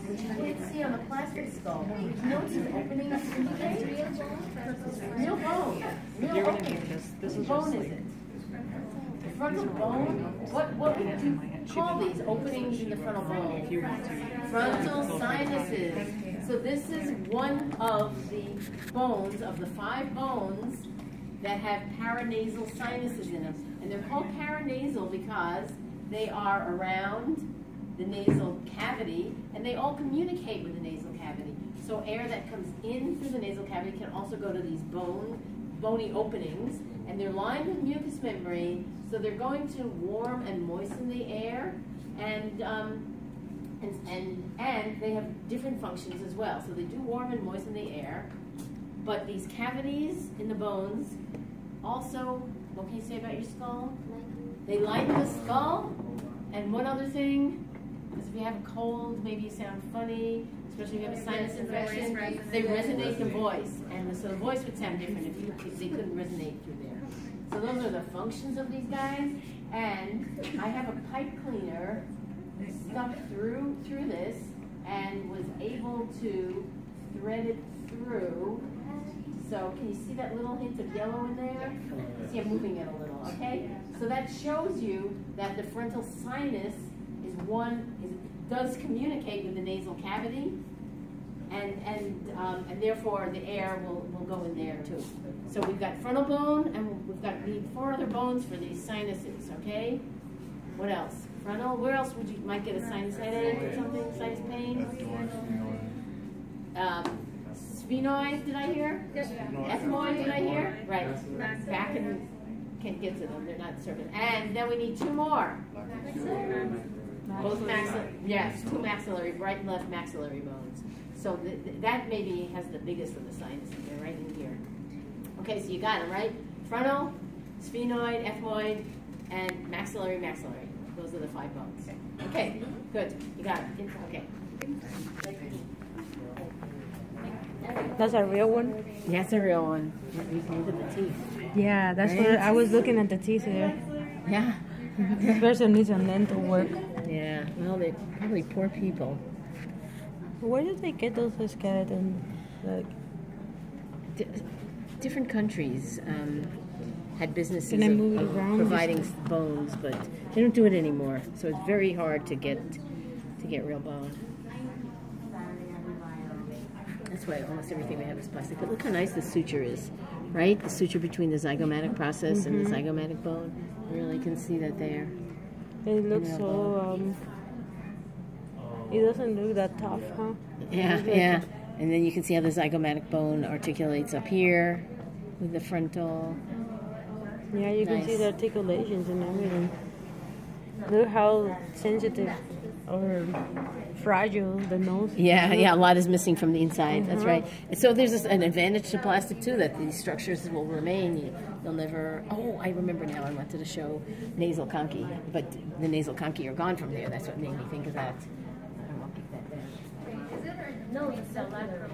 which you can't see on the plastic skull. Notice the openings in the face? Real bone. Real opening. What bone is it? The frontal bone? What would you call these openings in the frontal bone? Frontal sinuses. So this is one of the bones, of the 5 bones, that have paranasal sinuses in them. And they're called paranasal because they are around the nasal cavity, and they all communicate with the nasal cavity. So air that comes in through the nasal cavity can also go to these bony openings, and they're lined with mucous membrane, so they're going to warm and moisten the air, and they have different functions as well. So they do warm and moisten the air, but these cavities in the bones also, what can you say about your skull? They lighten the skull, and one other thing, because if you have a cold, maybe you sound funny, especially if you have a sinus infection, they resonate the voice, and so the voice would sound different if they couldn't resonate through there. So those are the functions of these guys, and I have a pipe cleaner stuck through this and was able to thread it through. So can you see that little hint of yellow in there? See, I'm moving it a little, okay? So that shows you that the frontal sinus does communicate with the nasal cavity, and therefore the air will go in there too. So we've got frontal bone, and we need 4 other bones for these sinuses, okay? What else? Frontal, where else would you might get a sinus headache or something, sinus pain? Sphenoid, did I hear? Ethmoid, did I hear? Right. Back and can't get to them, they're not certain. And then we need 2 more. Both yes, 2 maxillary, right and left maxillary bones. So that maybe has the biggest of the sinuses. They're right in here. Okay, so you got them, right? Frontal, sphenoid, ethmoid, and maxillary. Those are the 5 bones. Okay, good. You got it. Okay. That's a real one? Yeah, it's a real one. Look at the teeth. Yeah, that's right? What I was looking at the teeth here. Yeah. This person needs a dental work. Yeah, well, they're probably poor people. Where did they get those skeletons? Like, different countries had businesses of providing bones, but they don't do it anymore. So it's very hard to get real bone. That's why almost everything we have is plastic. But look how nice the suture is, right? The suture between the zygomatic process and the zygomatic bone. You really can see that there. It looks so, it doesn't look that tough, huh? Yeah, yeah. And then you can see how the zygomatic bone articulates up here with the frontal. Yeah, you can see the articulations and everything. Look how sensitive or fragile the nose is. Yeah, yeah, a lot is missing from the inside. That's right. And so there's an advantage to plastic too, that these structures will remain. They'll never. Oh, I remember now. I went to the show nasal conchi, but the nasal conchi are gone from there. That's what made me think of that. I won't keep that down. No, it's a lateral.